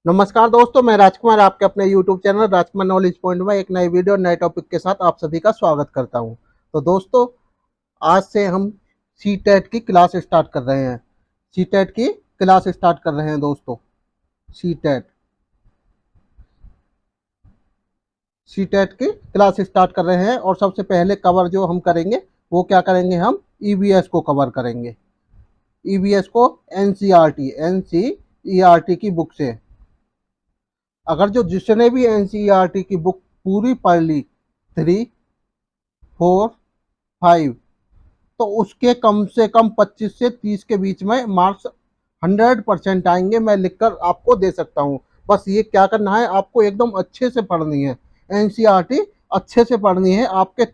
नमस्कार दोस्तों, मैं राजकुमार आपके अपने YouTube चैनल राजकुमार नॉलेज पॉइंट में एक नई वीडियो नए टॉपिक के साथ आप सभी का स्वागत करता हूं। तो दोस्तों, आज से हम सीटेट की क्लास स्टार्ट कर रहे हैं। सीटेट की क्लास स्टार्ट कर रहे हैं दोस्तों। सीटेट सीटेट की क्लास स्टार्ट कर रहे हैं और सबसे पहले कवर जो हम करेंगे वो क्या करेंगे, हम ईवीएस को कवर करेंगे। ईवीएस को एनसीईआरटी की बुक से। अगर जो जिसने भी एनसीईआरटी की बुक पूरी पढ़ ली 3, 4, 5, तो उसके कम से कम 25 से 30 के बीच में मार्क्स 100% आएंगे। मैं लिखकर आपको दे सकता हूँ। बस ये क्या करना है, आपको एकदम अच्छे से पढ़नी है। एनसीईआरटी अच्छे से पढ़नी है। आपके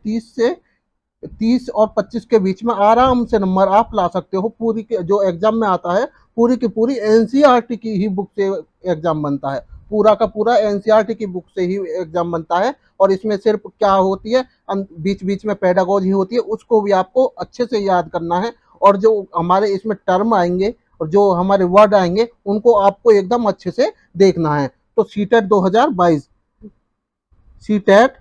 30 और 25 के बीच में आराम से नंबर आप ला सकते हो। पूरी के जो एग्जाम में आता है, पूरी की पूरी एनसीईआरटी की ही बुक से एग्जाम बनता है। पूरा का पूरा एनसीईआरटी की बुक से ही एग्जाम बनता है। और इसमें सिर्फ क्या होती है, बीच बीच में पेडागोजी होती है, उसको भी आपको अच्छे से याद करना है। और जो हमारे इसमें टर्म आएंगे और जो हमारे वर्ड आएंगे उनको आपको एकदम अच्छे से देखना है। तो सीटेट 2022, सीटेट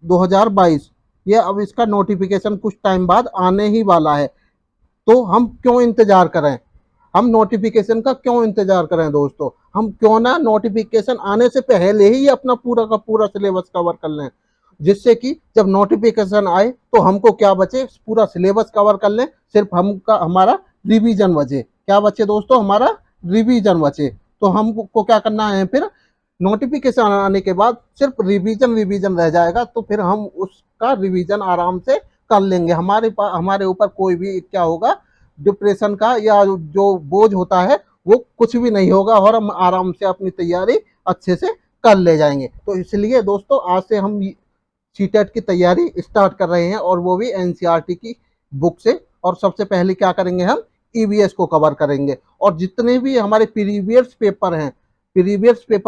2022 ये अब इसका नोटिफिकेशन कुछ टाइम बाद आने ही वाला है। तो हम क्यों इंतजार करें, हम नोटिफिकेशन का क्यों इंतजार करें दोस्तों। हम क्यों ना नोटिफिकेशन आने से पहले ही अपना पूरा का पूरा सिलेबस कवर कर लें, जिससे कि जब नोटिफिकेशन आए तो हमको क्या बचे, पूरा सिलेबस कवर कर लें। सिर्फ हमारा रिवीजन बचे। क्या बचे दोस्तों, हमारा रिवीजन बचे। तो हमको क्या करना है, फिर नोटिफिकेशन आने के बाद सिर्फ रिवीजन रिवीजन रह जाएगा। तो फिर हम उसका रिवीजन आराम से कर लेंगे। हमारे ऊपर कोई भी क्या होगा, डिप्रेशन का या जो बोझ होता है वो कुछ भी नहीं होगा और हम आराम से अपनी तैयारी अच्छे से कर ले जाएंगे। तो इसलिए दोस्तों, आज से हम सीटेट की तैयारी स्टार्ट कर रहे हैं और वो भी एनसीईआरटी की बुक से। और सबसे पहले क्या करेंगे, हम ईवीएस को कवर करेंगे। और जितने भी हमारे प्रीवियस पेपर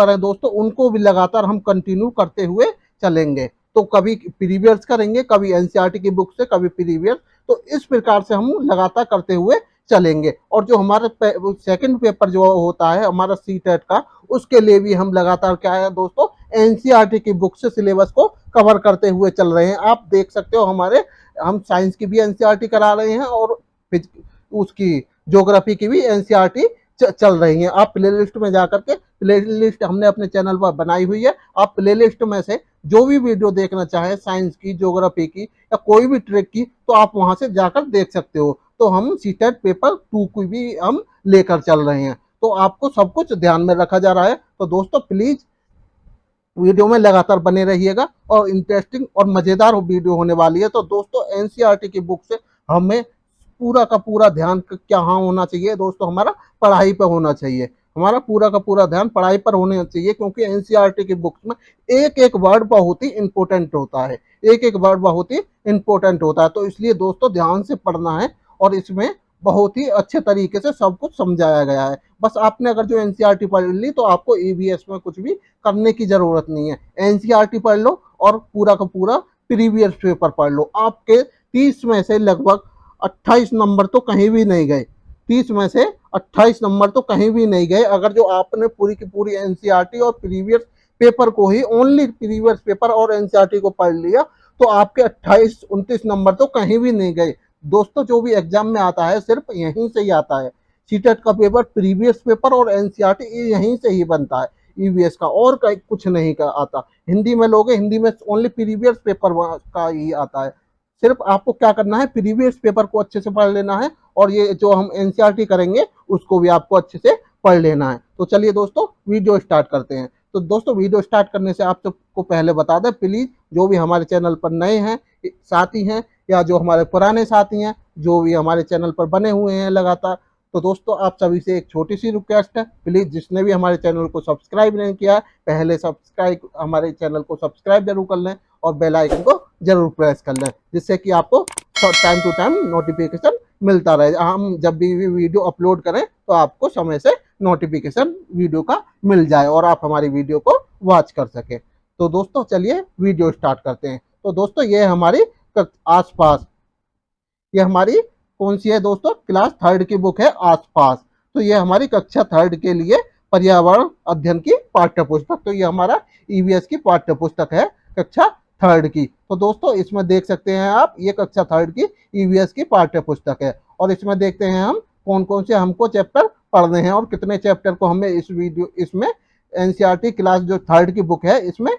हैं दोस्तों, उनको भी लगातार हम कंटिन्यू करते हुए चलेंगे। तो कभी प्रीवियस करेंगे, कभी एनसीईआरटी की बुक से, कभी प्रीवियस। तो इस प्रकार से हम लगातार करते हुए चलेंगे। और जो हमारे सेकंड पेपर जो होता है हमारा सीटेट का, उसके लिए भी हम लगातार क्या है दोस्तों, एनसीईआरटी की बुक से सिलेबस को कवर करते हुए चल रहे हैं। आप देख सकते हो, हम साइंस की भी एनसीईआरटी करा रहे हैं और उसकी ज्योग्राफी की भी एनसीईआरटी चल रही है। आप प्लेलिस्ट में जाकर के, प्लेलिस्ट हमने अपने चैनल पर बनाई हुई है, आप प्लेलिस्ट में से जो भी वीडियो देखना चाहें साइंस की, ज्योग्राफी की या कोई भी ट्रिक की, तो आप वहां से जाकर देख सकते हो। तो हम सीटेट पेपर 2 की भी हम लेकर चल रहे हैं। तो आपको सब कुछ ध्यान में रखा जा रहा है। तो दोस्तों, प्लीज वीडियो में लगातार बने रहिएगा और इंटरेस्टिंग और मजेदार वीडियो होने वाली है। तो दोस्तों, एनसीईआरटी की बुक से हमें पूरा का पूरा ध्यान क्या होना चाहिए दोस्तों, हमारा पढ़ाई पर होना चाहिए। हमारा पूरा का पूरा ध्यान पढ़ाई पर होना चाहिए, क्योंकि एनसीईआरटी की बुक्स में एक एक वर्ड बहुत ही इंपॉर्टेंट होता है। एक एक वर्ड बहुत ही इंपॉर्टेंट होता है। तो इसलिए दोस्तों, ध्यान से पढ़ना है और इसमें बहुत ही अच्छे तरीके से सब कुछ समझाया गया है। बस आपने अगर जो एनसीईआरटी पढ़ ली तो आपको ईवीएस में कुछ भी करने की जरूरत नहीं है। एनसीईआरटी पढ़ लो और पूरा का पूरा प्रीवियस पेपर पढ़ लो। आपके 30 में से लगभग 28 नंबर तो कहीं भी नहीं गए। 30 में से 28 नंबर तो कहीं भी नहीं गए। अगर जो आपने पूरी की पूरी एनसीईआरटी और प्रीवियस पेपर को ही, ओनली प्रीवियस पेपर और एनसीईआरटी को पढ़ लिया, तो आपके 28-29 नंबर तो कहीं भी नहीं गए। दोस्तों, जो भी एग्जाम में आता है सिर्फ यहीं से ही आता है। सीटेट का पेपर, प्रीवियस पेपर और एनसीईआरटी यहीं से ही बनता है। ईवीएस का और कुछ नहीं का आता। हिंदी में लोगे, हिंदी में ओनली प्रीवियस पेपर का ही आता है। सिर्फ आपको क्या करना है, प्रीवियस पेपर को अच्छे से पढ़ लेना है और ये जो हम एनसीईआरटी करेंगे उसको भी आपको अच्छे से पढ़ लेना है। तो चलिए दोस्तों, वीडियो स्टार्ट करते हैं। तो दोस्तों, वीडियो स्टार्ट करने से आप सबको पहले बता दें, प्लीज जो भी हमारे चैनल पर नए हैं साथी हैं या जो हमारे पुराने साथी हैं, जो भी हमारे चैनल पर बने हुए हैं लगातार, तो दोस्तों आप सभी से एक छोटी सी रिक्वेस्ट है, प्लीज जिसने भी हमारे चैनल को सब्सक्राइब नहीं किया, पहले हमारे चैनल को सब्सक्राइब जरूर कर लें और बेल आइकन को जरूर प्रेस कर लें, जिससे कि आपको टाइम टू टाइम नोटिफिकेशन मिलता रहे। हम जब भी वीडियो अपलोड करें तो आपको समय से नोटिफिकेशन वीडियो का मिल जाए और आप हमारी वीडियो को वॉच कर सकें। तो दोस्तों, चलिए वीडियो स्टार्ट करते हैं। तो दोस्तों, ये हमारी आसपास, ये हमारी कौन सी है दोस्तों, क्लास 3rd की बुक है आसपास। तो ये हमारी कक्षा 3rd के लिए पर्यावरण अध्ययन की पाठ्य पुस्तक। तो ये हमारा ईवीएस की पाठ्य पुस्तक है कक्षा थर्ड की। तो दोस्तों इसमें देख सकते हैं आप, ये कक्षा थर्ड की ईवीएस की पाठ्य पुस्तक है और इसमें देखते हैं हम कौन कौन से हमको चैप्टर पढ़ने हैं और कितने चैप्टर को हमें इसमें एनसीईआरटी क्लास जो थर्ड की बुक है इसमें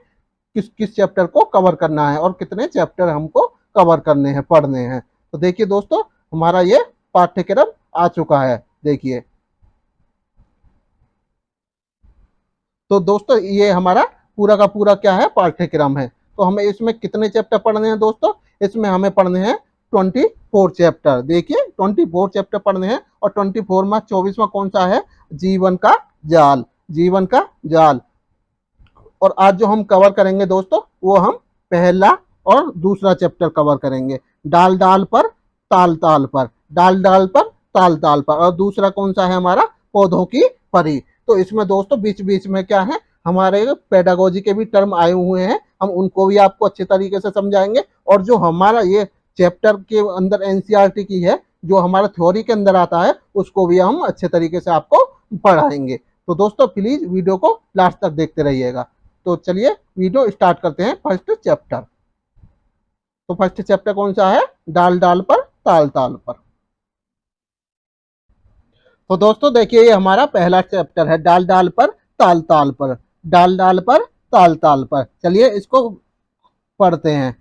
किस किस चैप्टर को कवर करना है और कितने चैप्टर हमको कवर करने हैं, पढ़ने हैं। तो देखिए दोस्तों हमारा ये पाठ्यक्रम आ चुका है। देखिए तो दोस्तों ये हमारा पूरा का पूरा क्या है, पाठ्यक्रम है। तो हमें इसमें कितने चैप्टर पढ़ने हैं दोस्तों, इसमें हमें पढ़ने हैं 24 चैप्टर। देखिए 24 चैप्टर पढ़ने हैं और 24 में 24वां कौन सा है, जीवन का जाल। जीवन का जाल। और आज जो हम कवर करेंगे दोस्तों वो हम पहला और दूसरा चैप्टर कवर करेंगे, डाल डाल पर ताल ताल पर, डाल डाल पर ताल ताल पर। और दूसरा कौन सा है हमारा, पौधों की परी। तो इसमें दोस्तों बीच बीच में क्या है, हमारे पेडागोजी के भी टर्म आए हुए हैं, हम उनको भी आपको अच्छे तरीके से समझाएंगे। और जो हमारा ये चैप्टर के अंदर एनसीईआरटी की है, जो हमारा थ्योरी के अंदर आता है, उसको भी हम अच्छे तरीके से आपको पढ़ाएंगे। तो दोस्तों प्लीज वीडियो को लास्ट तक देखते रहिएगा। तो चलिए वीडियो स्टार्ट करते हैं फर्स्ट चैप्टर। तो फर्स्ट चैप्टर कौन सा है, डाल डाल पर ताल ताल पर। तो दोस्तों देखिए ये हमारा पहला चैप्टर है, डाल डाल पर ताल ताल पर, डाल डाल पर ताल ताल पर। चलिए इसको पढ़ते हैं।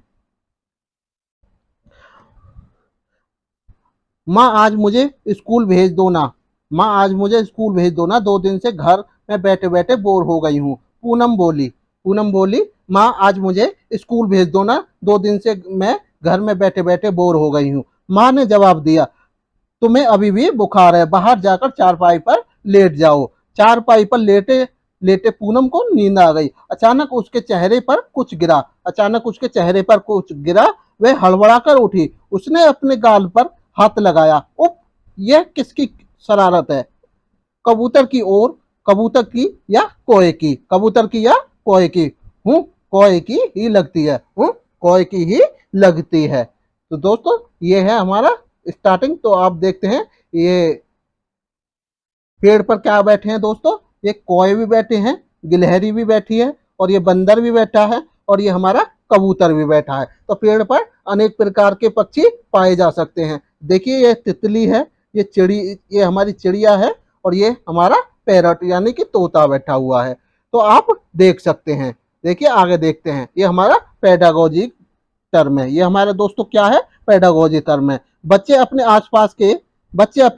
माँ आज मुझे स्कूल भेज दो ना, माँ आज मुझे स्कूल भेज दो ना, 2 दिन से घर में बैठे बैठे बोर हो गई हूँ। पूनम बोली, पूनम बोली माँ आज मुझे स्कूल भेज दो ना, 2 दिन से मैं घर में बैठे बैठे बोर हो गई हूँ। माँ ने जवाब दिया तुम्हें अभी भी बुखार है, बाहर जाकर चारपाई पर लेट जाओ। चारपाई पर लेटे लेटे पूनम को नींद आ गई। अचानक उसके चेहरे पर कुछ गिरा, अचानक उसके चेहरे पर कुछ गिरा। वह हड़बड़ा कर उठी, उसने अपने गाल पर हाथ लगाया। उप, यह किसकी शरारत है, कबूतर की और कबूतर की या कोए की, कबूतर की या कोए की। हूँ कोए की ही लगती है, हूँ कोए की ही लगती है। तो दोस्तों ये है हमारा स्टार्टिंग। तो आप देखते हैं ये पेड़ पर क्या बैठे हैं दोस्तों, ये कोए भी बैठे हैं, गिलहरी भी बैठी है और ये बंदर भी बैठा है और ये हमारा कबूतर भी बैठा है। तो पेड़ पर अनेक प्रकार के पक्षी पाए जा सकते हैं। देखिए ये तितली है, ये चिड़ी, ये हमारी चिड़िया है और ये हमारा पैरट यानी कि तोता बैठा हुआ है। तो आप देख सकते हैं। देखिए आगे देखते हैं, ये हमारा पेडागोजी टर्म है। ये हमारे दोस्तों क्या है, पेडागोजी टर्म है। बच्चे अपने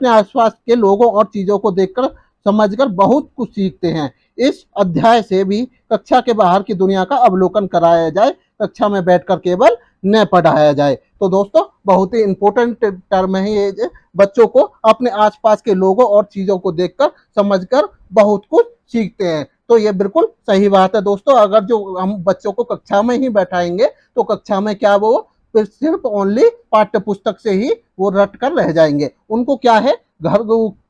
आसपास के लोगों और चीजों को देखकर समझकर बहुत कुछ सीखते हैं। इस अध्याय से भी कक्षा के बाहर की दुनिया का अवलोकन कराया जाए, कक्षा में बैठकर केवल न पढ़ाया जाए। तो दोस्तों बहुत ही इंपॉर्टेंट टर्म है ये, बच्चों को अपने आसपास के लोगों और चीजों को देखकर समझकर बहुत कुछ सीखते हैं। तो ये बिल्कुल सही बात है दोस्तों। अगर जो हम बच्चों को कक्षा में ही बैठाएंगे तो कक्षा में क्या वो फिर सिर्फ ओनली पाठ्य पुस्तक से ही वो रट कर रह जाएंगे। उनको क्या है, घर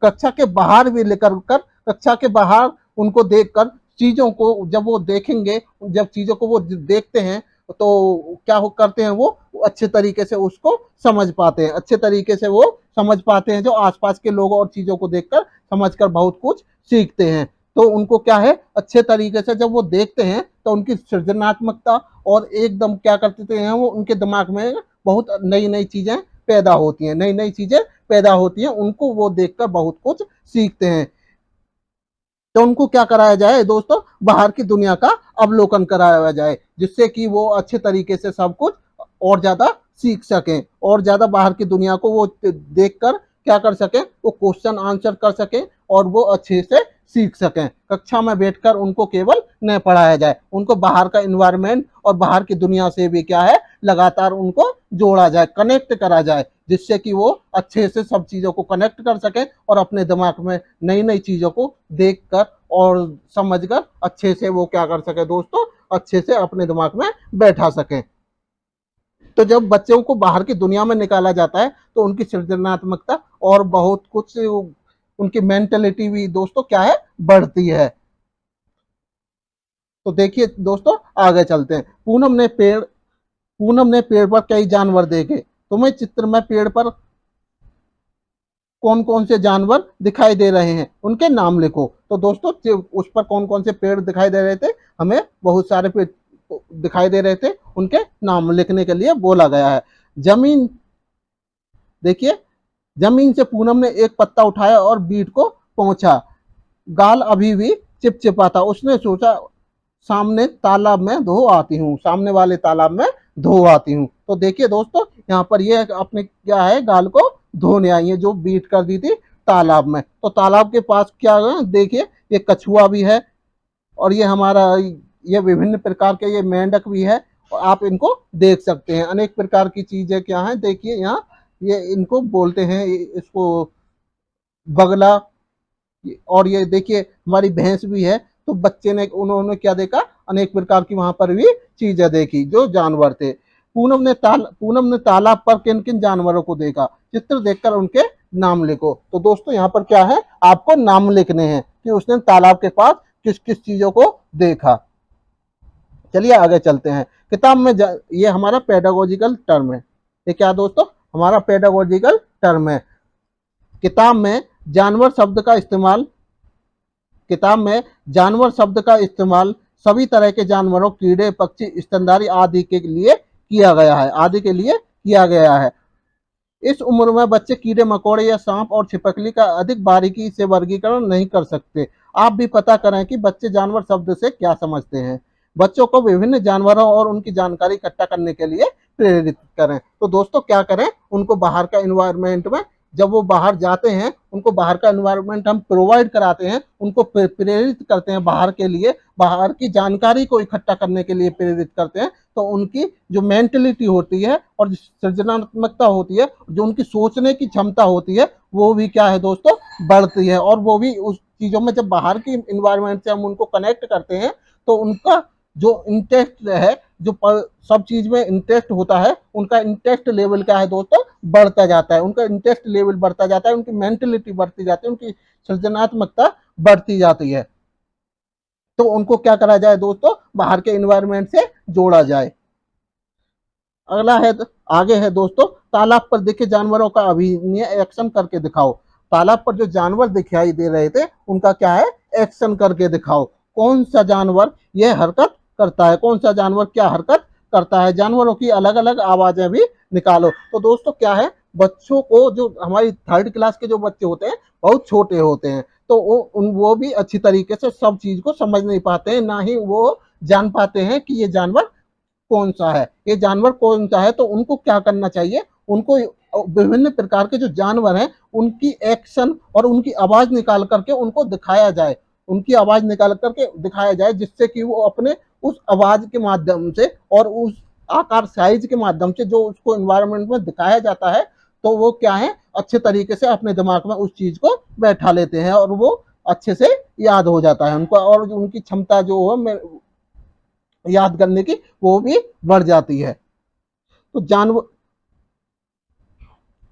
कक्षा के बाहर भी लेकर कर, कक्षा के बाहर उनको देखकर चीजों को जब वो देखेंगे, जब चीजों को वो देखते हैं तो क्या हो करते हैं, वो अच्छे तरीके से उसको समझ पाते हैं, अच्छे तरीके से वो समझ पाते हैं। जो आसपास के लोगों और चीजों को देखकर समझकर बहुत कुछ सीखते हैं। तो उनको क्या है, अच्छे तरीके से जब वो देखते हैं तो उनकी सृजनात्मकता और एकदम क्या करते हैं, वो उनके दिमाग में बहुत नई नई चीजें पैदा होती हैं, नई नई चीजें पैदा होती हैं, उनको वो देखकर बहुत कुछ सीखते हैं। तो उनको क्या कराया जाए दोस्तों, बाहर की दुनिया का अवलोकन कराया जाए, जिससे कि वो अच्छे तरीके से सब कुछ और ज्यादा सीख सकें और ज्यादा बाहर की दुनिया को वो देखकर क्या कर सकें, वो क्वेश्चन आंसर कर सकें और वो अच्छे से सीख सकें। कक्षा में बैठकर उनको केवल न पढ़ाया जाए, उनको बाहर का इन्वायरमेंट और बाहर की दुनिया से भी क्या है, लगातार उनको जोड़ा जाए, कनेक्ट करा जाए, जिससे कि वो अच्छे से सब चीजों को कनेक्ट कर सकें और अपने दिमाग में नई नई चीजों को देखकर और समझकर अच्छे से वो क्या कर सके दोस्तों, अच्छे से अपने दिमाग में बैठा सकें। तो जब बच्चों को बाहर की दुनिया में निकाला जाता है तो उनकी सृजनात्मकता और बहुत कुछ, उनकी मेंटेलिटी भी दोस्तों क्या है, बढ़ती है। तो देखिए दोस्तों आगे चलते हैं। पूनम ने पेड़ पर कई जानवर देखे। तुम्हें चित्र में पेड़ पर कौन कौन से जानवर दिखाई दे रहे हैं, उनके नाम लिखो। तो दोस्तों उस पर कौन कौन से पेड़ दिखाई दे रहे थे, हमें बहुत सारे पेड़ दिखाई दे रहे थे, उनके नाम लिखने के लिए बोला गया है। जमीन, देखिए, जमीन से पूनम ने एक पत्ता उठाया और बीट को पहुंचा। गाल अभी भी चिपचिपा था। उसने सोचा सामने तालाब में धो आती हूँ, सामने वाले तालाब में धो आती हूँ। तो देखिए दोस्तों, यहाँ पर ये अपने क्या है, गाल को धोने आई है, जो बीट कर दी थी तालाब में। तो तालाब के पास क्या है, देखिए ये कछुआ भी है, और ये हमारा ये विभिन्न प्रकार के ये मेंढक भी है, और आप इनको देख सकते हैं। अनेक प्रकार की चीजें क्या है, देखिए यहाँ ये इनको बोलते हैं, इसको बगला। और ये देखिए हमारी भैंस भी है। तो बच्चे ने, उन्होंने क्या देखा, अनेक प्रकार की वहां पर भी चीजें देखी, जो जानवर थे। पूनम ने तालाब पर किन किन जानवरों को देखा, चित्र देखकर उनके नाम लिखो। तो दोस्तों यहाँ पर क्या है, आपको नाम लिखने हैं कि उसने तालाब के पास किस किस चीजों को देखा। चलिए आगे चलते हैं। किताब में ये हमारा पेडागोजिकल टर्म है। ये क्या दोस्तों, हमारा पेडागोजिकल टर्म है। किताब में जानवर शब्द का इस्तेमाल, किताब में जानवर शब्द का इस्तेमाल सभी तरह के जानवरों, कीड़े, पक्षी, स्तनधारी आदि के लिए किया गया है, आदि के लिए किया गया है। इस उम्र में बच्चे कीड़े मकोड़े या सांप और छिपकली का अधिक बारीकी से वर्गीकरण नहीं कर सकते। आप भी पता करें कि बच्चे जानवर शब्द से क्या समझते हैं। बच्चों को विभिन्न जानवरों और उनकी जानकारी इकट्ठा करने के लिए प्रेरित करें। तो दोस्तों क्या करें, उनको बाहर का इन्वायरमेंट में, जब वो बाहर जाते हैं, उनको बाहर का एनवायरनमेंट हम प्रोवाइड कराते हैं, उनको प्रेरित करते हैं बाहर के लिए, बाहर की जानकारी को इकट्ठा करने के लिए प्रेरित करते हैं। तो उनकी जो मेंटलिटी होती है और सृजनात्मकता होती है, जो उनकी सोचने की क्षमता होती है, वो भी क्या है दोस्तों, बढ़ती है। और वो भी उस चीज़ों में, जब बाहर की इन्वायरमेंट से हम उनको कनेक्ट करते हैं, तो उनका जो इंटरेस्ट है, जो सब चीज में इंटरेस्ट होता है, उनका इंटरेस्ट लेवल क्या है दोस्तों, बढ़ता जाता है। उनका इंटरेस्ट लेवल बढ़ता जाता है, उनकी मेंटलिटी बढ़ती जाती है, उनकी सृजनात्मकता बढ़ती जाती है। तो उनको क्या करा जाए दोस्तों, बाहर के एनवायरनमेंट से जोड़ा जाए। अगला है, आगे है दोस्तों, तालाब पर देखे जानवरों का अभिनय एक्शन करके दिखाओ। तालाब पर जो जानवर दिखाई दे रहे थे, उनका क्या है, एक्शन करके दिखाओ। कौन सा जानवर यह हरकत करता है, कौन सा जानवर क्या हरकत करता है। जानवरों की अलग अलग आवाजें भी निकालो। तो दोस्तों क्या है, बच्चों को, जो हमारी 3rd क्लास के जो बच्चे होते हैं, बहुत छोटे होते हैं, तो वो भी अच्छी तरीके से सब चीज को समझ नहीं पाते हैं, ना ही वो जान पाते हैं कि ये जानवर कौन सा है, ये जानवर कौन सा है। तो उनको क्या करना चाहिए, उनको विभिन्न प्रकार के जो जानवर हैं, उनकी एक्शन और उनकी आवाज निकाल करके उनको दिखाया जाए, उनकी आवाज निकाल करके दिखाया जाए, जिससे कि वो अपने उस आवाज के माध्यम से और उस आकार साइज के माध्यम से जो उसको एनवायरनमेंट में दिखाया जाता है, तो वो क्या है, अच्छे तरीके से अपने दिमाग में उस चीज को बैठा लेते हैं, और वो अच्छे से याद हो जाता है उनको, और उनकी क्षमता जो है याद करने की, वो भी बढ़ जाती है। तो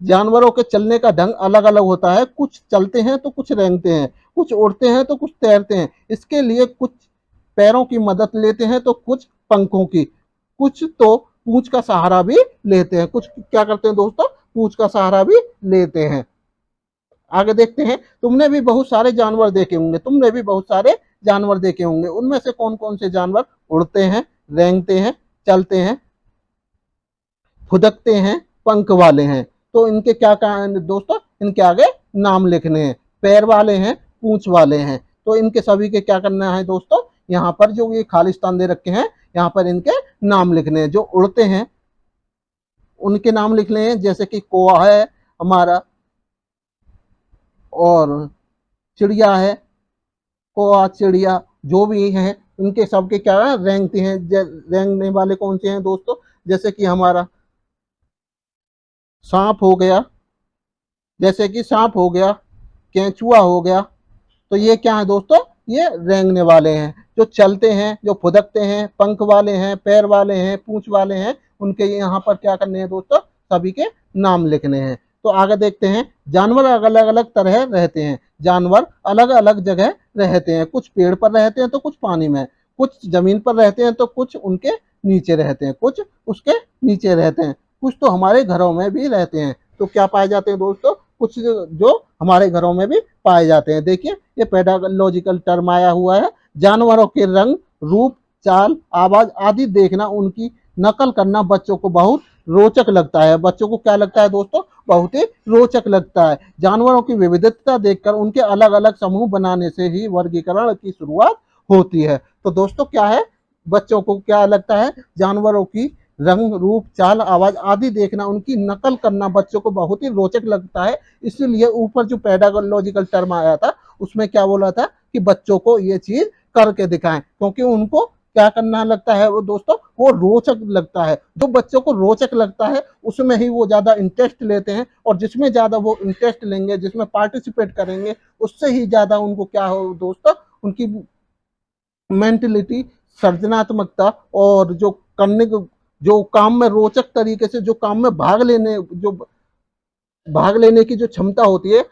जानवरों के चलने का ढंग अलग अलग होता है। कुछ चलते हैं तो कुछ रेंगते हैं, कुछ उड़ते हैं तो कुछ तैरते हैं। इसके लिए कुछ पैरों की मदद लेते हैं तो कुछ पंखों की, कुछ तो पूंछ का सहारा भी लेते हैं। कुछ क्या करते हैं दोस्तों, पूंछ का सहारा भी लेते हैं। आगे देखते हैं। तुमने भी बहुत सारे जानवर देखे होंगे, तुमने भी बहुत सारे जानवर देखे होंगे। उनमें से कौन कौन से जानवर उड़ते हैं, रेंगते हैं, चलते हैं, फुदकते हैं, पंख वाले हैं। तो इनके क्या कारण दोस्तों, इनके आगे नाम लिखने हैं। पैर वाले हैं, पूंछ वाले हैं। तो इनके सभी के क्या करना है दोस्तों, यहाँ पर जो ये खाली स्थान दे रखे हैं, यहाँ पर इनके नाम लिखने हैं। जो उड़ते हैं उनके नाम लिखने हैं, जैसे कि कौवा है हमारा, और चिड़िया है, कौवा चिड़िया जो भी है, इनके सबके क्या है, रेंगते हैं। रेंगने वाले कौन से हैं दोस्तों, जैसे कि हमारा सांप हो गया, जैसे कि सांप हो गया, केंचुआ हो गया। तो ये क्या है दोस्तों, ये रेंगने वाले हैं। जो चलते हैं, जो फुदकते हैं, पंख वाले हैं, पैर वाले हैं, पूंछ वाले हैं, उनके यहाँ पर क्या करने हैं दोस्तों, सभी के नाम लिखने हैं। तो आगे देखते हैं। जानवर अलग अलग तरह रहते हैं। जानवर अलग अलग जगह रहते हैं। कुछ पेड़ पर रहते हैं तो कुछ पानी में, कुछ जमीन पर रहते हैं तो कुछ उनके नीचे रहते हैं, कुछ उसके नीचे रहते हैं, कुछ तो हमारे घरों में भी रहते हैं। तो क्या पाए जाते हैं दोस्तों, कुछ जो हमारे घरों में भी पाए जाते हैं। देखिए ये पेडागोलॉजिकल टर्म आया हुआ है। जानवरों के रंग, रूप, चाल, आवाज आदि देखना, उनकी नकल करना बच्चों को बहुत रोचक लगता है। बच्चों को क्या लगता है दोस्तों? बहुत ही रोचक लगता है। जानवरों की विविधता देखकर उनके अलग अलग समूह बनाने से ही वर्गीकरण की शुरुआत होती है। तो दोस्तों क्या है, बच्चों को क्या लगता है? जानवरों की रंग, रूप, चाल, आवाज आदि देखना, उनकी नकल करना बच्चों को बहुत ही रोचक लगता है। इसीलिए ऊपर जो पेडागोलॉजिकल टर्म आया था उसमें क्या बोला था कि बच्चों को ये चीज करके दिखाएं, क्योंकि उनको क्या करना लगता है वो दोस्तों? वो रोचक लगता है। जो बच्चों को रोचक लगता है उसमें ही वो ज्यादा इंटरेस्ट लेते हैं, और जिसमें ज्यादा वो इंटरेस्ट लेंगे, जिसमें पार्टिसिपेट करेंगे, उससे ही ज्यादा उनको क्या हो दोस्तों? उनकी मेंटलिटी, सृजनात्मकता, और जो करने को, जो काम में रोचक तरीके से, जो काम में भाग लेने की जो क्षमता होती है।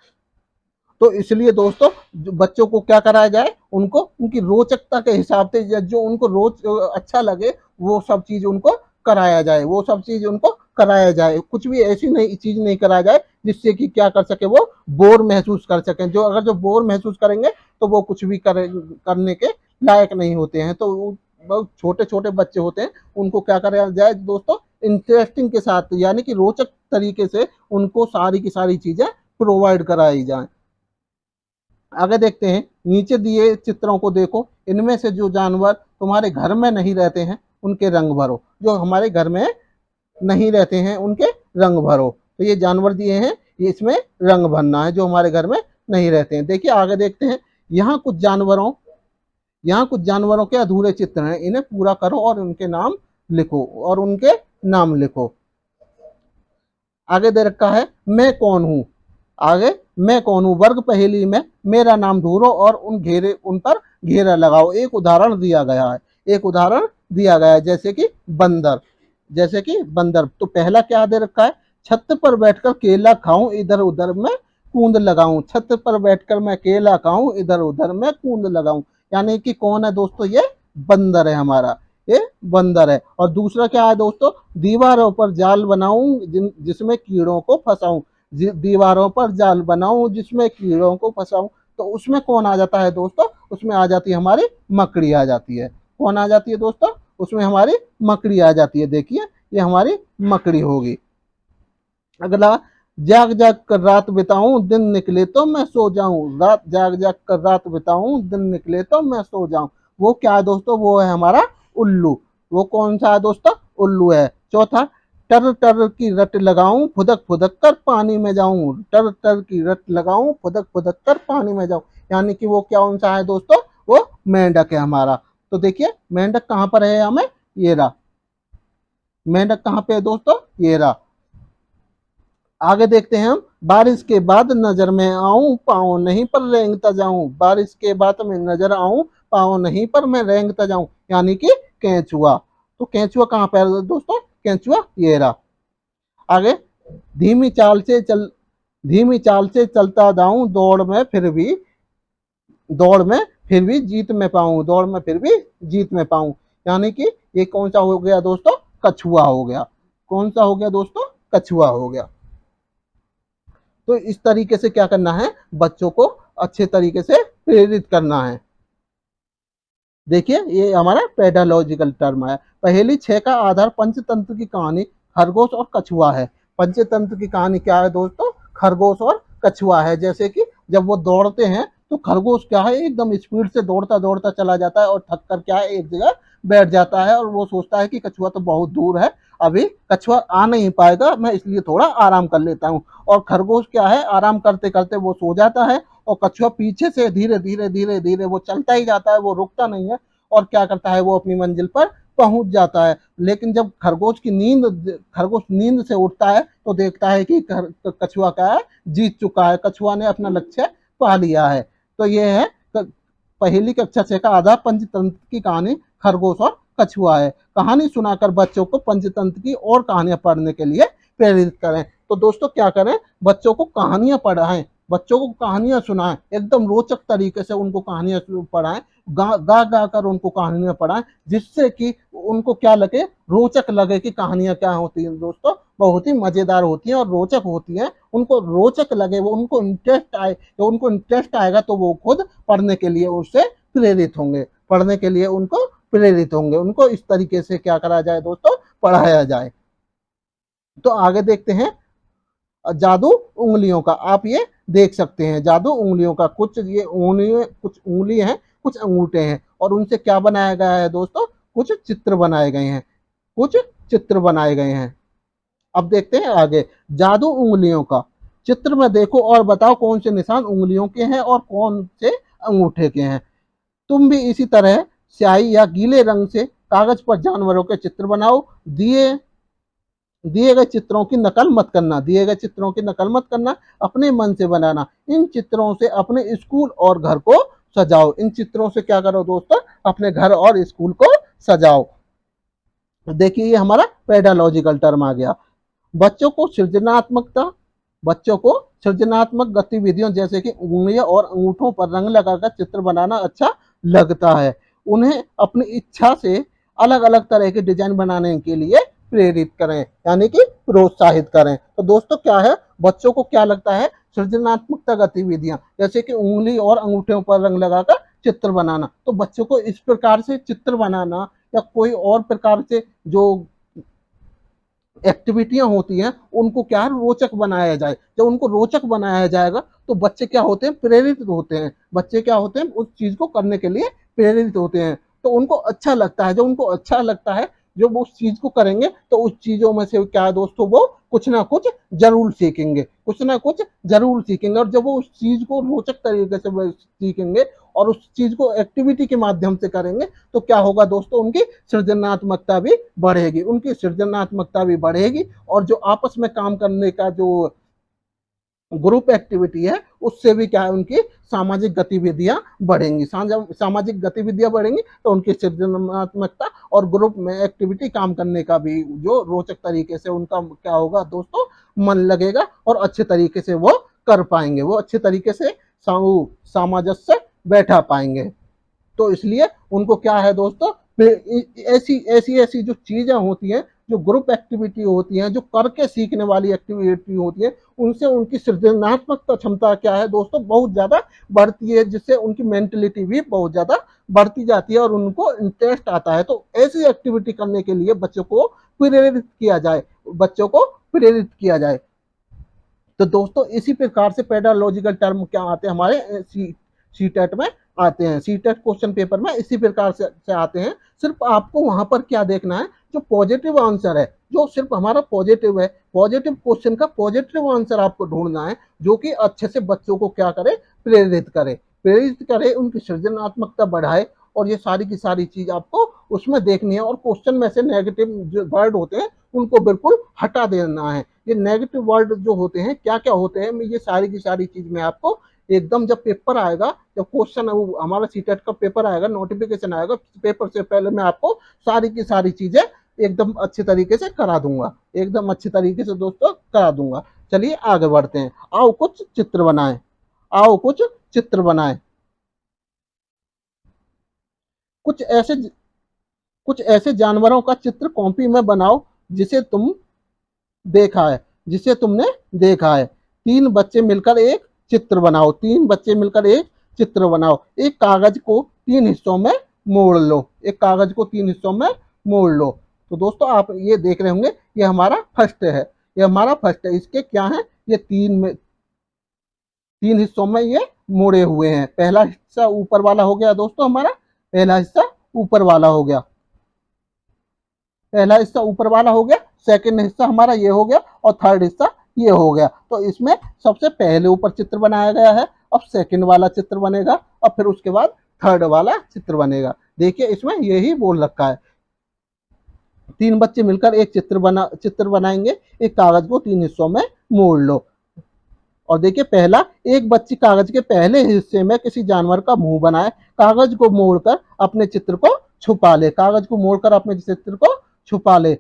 तो इसलिए दोस्तों जो बच्चों को क्या कराया जाए? उनको उनकी रोचकता के हिसाब से, जो उनको रोज अच्छा लगे वो सब चीज उनको कराया जाए, वो सब चीज उनको कराया जाए। कुछ भी ऐसी नई चीज नहीं कराया जाए जिससे कि क्या कर सके, वो बोर महसूस कर सकें। जो बोर महसूस करेंगे तो वो कुछ भी करने के लायक नहीं होते हैं। तो बहुत छोटे छोटे बच्चे होते हैं, उनको क्या कराया जाए दोस्तों? इंटरेस्टिंग के साथ, यानी कि रोचक तरीके से उनको सारी की सारी चीजें प्रोवाइड कराई जाए। आगे देखते हैं, नीचे दिए चित्रों को देखो। इनमें से जो जानवर तुम्हारे घर में नहीं रहते हैं उनके रंग भरो। जो हमारे घर में नहीं रहते हैं उनके रंग भरो। तो ये जानवर दिए हैं, ये इसमें रंग भरना है जो हमारे घर में नहीं रहते हैं। देखिए आगे देखते हैं, यहाँ कुछ जानवरों के अधूरे चित्र हैं, इन्हें पूरा करो और उनके नाम लिखो। आगे दे रखा है, मैं कौन हूँ। आगे, मैं कौन हूँ वर्ग पहेली में मेरा नाम ढूंढो और उन पर घेरा लगाओ। एक उदाहरण दिया गया है, जैसे कि बंदर। तो पहला क्या दे रखा है? छत पर बैठकर केला खाऊं, इधर उधर मैं कूंद लगाऊं। छत पर बैठकर मैं केला खाऊं, इधर उधर मैं कूंद लगाऊं। यानी कि कौन है दोस्तों? ये बंदर है हमारा, ये बंदर है। और दूसरा क्या है दोस्तों? दीवारों पर जाल बनाऊं जिसमें कीड़ों को फंसाऊं। दीवारों पर जाल बनाऊं जिसमें कीड़ों को फंसाऊं। तो उसमें कौन आ जाता है दोस्तों? उसमें आ जाती है हमारी मकड़ी आ जाती है। कौन आ जाती है दोस्तों? उसमें हमारी मकड़ी आ जाती है। देखिए ये हमारी मकड़ी होगी। अगला, जाग जाग कर रात बिताऊं, दिन निकले तो मैं सो जाऊं। जाग जाग कर रात बिताऊं, दिन निकले तो मैं सो जाऊं। वो क्या है दोस्तों? वो है हमारा उल्लू। वो कौन सा है दोस्तों? उल्लू है। चौथा, टर टर की रट लगाऊं, फुदक फुदक कर पानी में जाऊं। टर टर की रट लगाऊं, फुदक फुदक कर पानी में जाऊं। यानी कि वो कौन सा है दोस्तों? वो मेंढक है हमारा। तो देखिए मेंढक कहाँ पर है हमें? ये रहा मेंढक। कहाँ पे है दोस्तों? ये रहा। आगे देखते हैं हम, बारिश के बाद नजर में आऊं, पाँव नहीं पर रेंगता जाऊं। बारिश के बाद में नजर आऊं, पाँव नहीं पर मैं रेंगता जाऊं। यानी कि केंचुआ। तो केंचुआ कहाँ पे है दोस्तों? केंचुआ ये रहा। आगे, धीमी चाल से चल धीमी चाल से चलता जाऊं, दौड़ में फिर भी जीत में पाऊं। दौड़ में फिर भी जीत में पाऊं। यानी कि ये कौन सा हो गया दोस्तों? कछुआ हो गया। कौन सा हो गया दोस्तों? कछुआ हो गया। तो इस तरीके से क्या करना है? बच्चों को अच्छे तरीके से प्रेरित करना है। देखिए ये हमारा पेडालॉजिकल टर्म है। पहेली 6 का आधार पंचतंत्र की कहानी खरगोश और कछुआ है। पंचतंत्र की कहानी क्या है दोस्तों? खरगोश और कछुआ है। जैसे कि जब वो दौड़ते हैं तो खरगोश क्या है, एकदम स्पीड से दौड़ता दौड़ता चला जाता है, और थक कर क्या है, एक जगह बैठ जाता है। और वो सोचता है कि कछुआ तो बहुत दूर है, अभी कछुआ आ नहीं पाएगा, मैं इसलिए थोड़ा आराम कर लेता हूँ। और खरगोश क्या है, आराम करते करते वो सो जाता है, और कछुआ पीछे से धीरे धीरे धीरे धीरे वो चलता ही जाता है, वो रुकता नहीं है। और क्या करता है, वो अपनी मंजिल पर पहुंच जाता है। लेकिन जब खरगोश नींद से उठता है तो देखता है कि कछुआ क्या है, जीत चुका है, कछुआ ने अपना लक्ष्य पा लिया है। तो ये है पहली कक्षा 6 का आधा पंचतंत्र की कहानी खरगोश और कछुआ है। कहानी सुनाकर बच्चों को पंचतंत्र की और कहानियां पढ़ने के लिए प्रेरित करें। तो दोस्तों क्या करें, बच्चों को कहानियां पढ़ाएं, बच्चों को कहानियां सुनाएं, एकदम रोचक तरीके से उनको कहानियां पढ़ाएं, गा गा कर उनको कहानियां पढ़ाएं, जिससे कि उनको क्या लगे, रोचक लगे कि कहानियां क्या होती हैं दोस्तों, बहुत ही मजेदार होती हैं और रोचक होती हैं। उनको रोचक लगे, वो उनको इंटरेस्ट आए, तो उनको इंटरेस्ट आएगा तो वो खुद पढ़ने के लिए उससे प्रेरित होंगे, पढ़ने के लिए उनको प्रेरित होंगे। उनको इस तरीके से क्या करा जाए दोस्तों, पढ़ाया जाए। तो आगे देखते हैं जादू उंगलियों का। आप ये देख सकते हैं जादू उंगलियों का, कुछ ये उंगली, कुछ उंगली हैं, कुछ अंगूठे हैं, और उनसे क्या बनाया गया है दोस्तों, कुछ चित्र बनाए गए हैं, कुछ चित्र बनाए गए हैं। अब देखते हैं आगे, जादू उंगलियों का। चित्र में देखो और बताओ कौन से निशान उंगलियों के हैं और कौन से अंगूठे के हैं। तुम भी इसी तरह स्याही या गीले रंग से कागज पर जानवरों के चित्र बनाओ। दिए दिए गए चित्रों की नकल मत करना, दिए गए चित्रों की नकल मत करना, अपने मन से बनाना। इन चित्रों से अपने स्कूल और घर को सजाओ। इन चित्रों से क्या करो दोस्तों, अपने घर और स्कूल को सजाओ। देखिए ये हमारा पेडालॉजिकल टर्म आ गया। बच्चों को सृजनात्मकता, बच्चों को सृजनात्मक गतिविधियों जैसे कि उंगलियों और अंगूठों पर रंग लगाकर चित्र बनाना अच्छा लगता है। उन्हें अपनी इच्छा से अलग अलग तरह के डिजाइन बनाने के लिए प्रेरित करें, यानी कि प्रोत्साहित करें। तो दोस्तों क्या है, बच्चों को क्या लगता है, सृजनात्मकता गतिविधियां जैसे कि उंगली और अंगूठों पर रंग लगाकर चित्र बनाना। तो बच्चों को इस प्रकार से चित्र बनाना या कोई और प्रकार से जो एक्टिविटियां होती हैं उनको क्या है, रोचक बनाया जाए। जब उनको रोचक बनाया जाएगा तो बच्चे क्या होते हैं, प्रेरित होते हैं। बच्चे क्या होते हैं, उस चीज को करने के लिए प्रेरित होते हैं। तो उनको अच्छा लगता है, जब उनको अच्छा लगता है, जब वो उस चीज को करेंगे तो उस चीजों में से क्या है दोस्तों, वो कुछ ना कुछ जरूर सीखेंगे, कुछ ना कुछ जरूर सीखेंगे। और जब वो उस चीज को रोचक तरीके से सीखेंगे और उस चीज को एक्टिविटी के माध्यम से करेंगे तो क्या होगा दोस्तों, उनकी सृजनात्मकता भी बढ़ेगी, उनकी सृजनात्मकता भी बढ़ेगी। और जो आपस में काम करने का जो ग्रुप एक्टिविटी है उससे भी क्या है, उनकी सामाजिक गतिविधियां बढ़ेंगी। सामाजिक गतिविधियां बढ़ेंगी तो उनकी सृजनात्मकता और ग्रुप में एक्टिविटी काम करने का भी जो रोचक तरीके से उनका क्या होगा दोस्तों, मन लगेगा और अच्छे तरीके से वो कर पाएंगे, वो अच्छे तरीके से सामंजस्य बैठा पाएंगे। तो इसलिए उनको क्या है दोस्तों, ऐसी ऐसी ऐसी जो चीजें होती हैं, जो ग्रुप एक्टिविटी होती हैं, जो करके सीखने वाली एक्टिविटी होती है, उनसे उनकी सृजनात्मक क्षमता क्या है दोस्तों, बहुत ज्यादा बढ़ती है, जिससे उनकी मेंटलिटी भी बहुत ज्यादा बढ़ती जाती है और उनको इंटरेस्ट आता है। तो ऐसी एक्टिविटी करने के लिए बच्चों को प्रेरित किया जाए, बच्चों को प्रेरित किया जाए। तो दोस्तों इसी प्रकार से पेडालॉजिकल टर्म क्या आते हैं हमारे सी टेट में आते हैं, सी टेट क्वेश्चन पेपर में इसी प्रकार से आते हैं। सिर्फ आपको वहां पर क्या देखना है, जो पॉजिटिव आंसर है, जो सिर्फ हमारा पॉजिटिव है, पॉजिटिव क्वेश्चन का पॉजिटिव आंसर आपको ढूंढना है, जो कि अच्छे से बच्चों को क्या करे, प्रेरित करे, प्रेरित करे, उनकी सृजनात्मकता बढ़ाए। और ये सारी की सारी चीज आपको उसमें देखनी है। और क्वेश्चन में से नेगेटिव जो वर्ड होते हैं उनको बिल्कुल हटा देना है। ये नेगेटिव वर्ड जो होते हैं क्या क्या होते हैं, मैं ये सारी की सारी चीज मैं आपको एकदम, जब पेपर आएगा, जब क्वेश्चन हमारा सीटेट का पेपर आएगा, नोटिफिकेशन आएगा, पेपर से पहले मैं आपको सारी की सारी चीजें एकदम अच्छे तरीके से करा दूंगा, एकदम अच्छे तरीके से दोस्तों करा दूंगा। चलिए आगे बढ़ते हैं। आओ कुछ चित्र बनाएं, आओ कुछ चित्र बनाएं। कुछ ऐसे कुछ ऐसे जानवरों का चित्र कॉपी में बनाओ जिसे तुम देखा है, जिसे तुमने देखा है। तीन बच्चे मिलकर एक चित्र बनाओ, तीन बच्चे मिलकर एक चित्र बनाओ। एक कागज को तीन हिस्सों में मोड़ लो, एक कागज को तीन हिस्सों में मोड़ लो। तो दोस्तों आप ये देख रहे होंगे, ये हमारा फर्स्ट है, ये हमारा फर्स्ट है। इसके क्या है, ये तीन हिस्सों में ये मोड़े हुए हैं। पहला हिस्सा ऊपर वाला हो गया दोस्तों, हमारा पहला हिस्सा ऊपर वाला हो गया, पहला हिस्सा ऊपर वाला हो गया, सेकंड हिस्सा हमारा ये हो गया और थर्ड हिस्सा ये हो गया। तो इसमें सबसे पहले ऊपर चित्र बनाया गया है, अब सेकंड वाला चित्र बनेगा और फिर उसके बाद थर्ड वाला चित्र बनेगा। देखिए इसमें यही बोल रखा है, तीन बच्चे मिलकर एक चित्र बनाएंगे, एक कागज को तीन हिस्सों में मोड़ लो। और देखिए पहला, एक बच्ची कागज के पहले हिस्से में किसी जानवर का मुंह बनाए, कागज को मोड़कर अपने चित्र को छुपा ले, कागज को मोड़कर अपने चित्र को छुपा ले।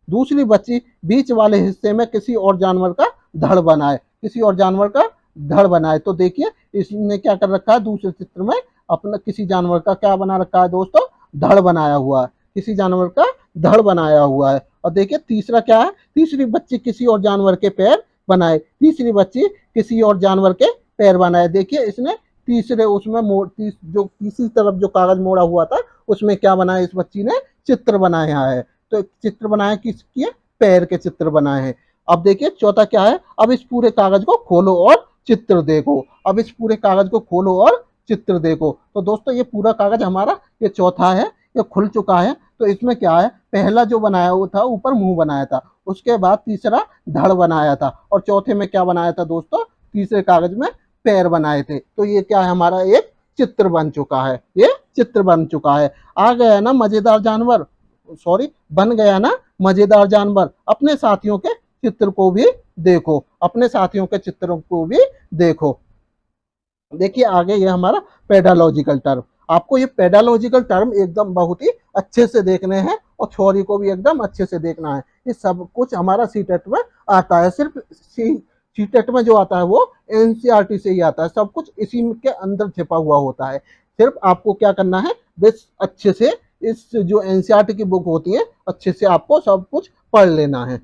दूसरी बच्ची बीच वाले हिस्से में किसी और जानवर का धड़ बनाए, किसी और जानवर का धड़ बनाए। तो देखिए इसने क्या कर रखा है, दूसरे चित्र में अपना किसी जानवर का क्या बना रखा है दोस्तों, धड़ बनाया हुआ है, किसी जानवर का धड़ बनाया हुआ है। और देखिए तीसरा क्या है, तीसरी बच्ची किसी और जानवर के पैर बनाए, तीसरी बच्ची किसी और जानवर के पैर बनाए। देखिए इसने तीसरे उसमें जो तीसरी तरफ जो कागज मोड़ा हुआ था उसमें क्या बनाया, इस बच्ची ने चित्र बनाया है। तो चित्र बनाया किसके, पैर के चित्र बनाए हैं। अब देखिए चौथा क्या है, अब इस पूरे कागज को खोलो और चित्र देखो। अब इस पूरे कागज को खोलो और चित्र देखो। तो दोस्तों ये पूरा कागज हमारा ये चौथा है, ये खुल चुका है। तो इसमें क्या है, पहला जो बनाया वो था ऊपर मुंह बनाया था, उसके बाद तीसरा धड़ बनाया था, और चौथे में क्या बनाया था दोस्तों, तीसरे कागज में पैर बनाए थे। तो ये क्या है, हमारा एक चित्र बन चुका है, ये चित्र बन चुका है। आ गया ना मजेदार जानवर, सॉरी बन गया ना मजेदार जानवर। अपने साथियों के चित्र को भी देखो, अपने साथियों के चित्रों को भी देखो। देखिए आगे ये हमारा पेडालॉजिकल टर्म, आपको ये पेडालॉजिकल टर्म एकदम बहुत ही अच्छे से देखने हैं, और थ्योरी को भी एकदम अच्छे से देखना है। ये सब कुछ हमारा सीटेट में आता है, सिर्फ सीटेट में जो आता है वो एनसीईआरटी से ही आता है, सब कुछ इसी के अंदर छिपा हुआ होता है। सिर्फ आपको क्या करना है, बस अच्छे से इस जो एनसीईआरटी की बुक होती है अच्छे से आपको सब कुछ पढ़ लेना है।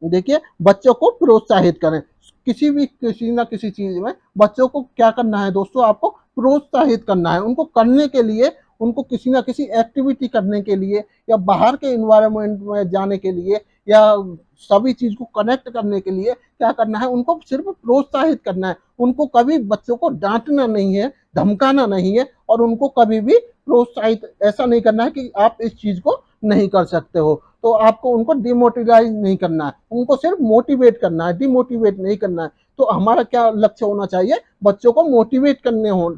देखिए बच्चों को प्रोत्साहित करें, किसी ना किसी चीज में बच्चों को क्या करना है दोस्तों, आपको प्रोत्साहित करना है, उनको करने के लिए, उनको किसी ना किसी एक्टिविटी करने के लिए, या बाहर के इन्वायरमेंट में जाने के लिए, या सभी चीज को कनेक्ट करने के लिए क्या करना है, उनको सिर्फ प्रोत्साहित करना है। उनको कभी बच्चों को डांटना नहीं है, धमकाना नहीं है, और उनको कभी भी प्रोत्साहित ऐसा नहीं करना है कि आप इस चीज को नहीं कर सकते हो। तो आपको उनको डिमोटिवाइज नहीं करना है, उनको सिर्फ मोटिवेट करना है, डिमोटिवेट नहीं करना है। तो हमारा क्या लक्ष्य होना चाहिए, बच्चों को मोटिवेट करने हो,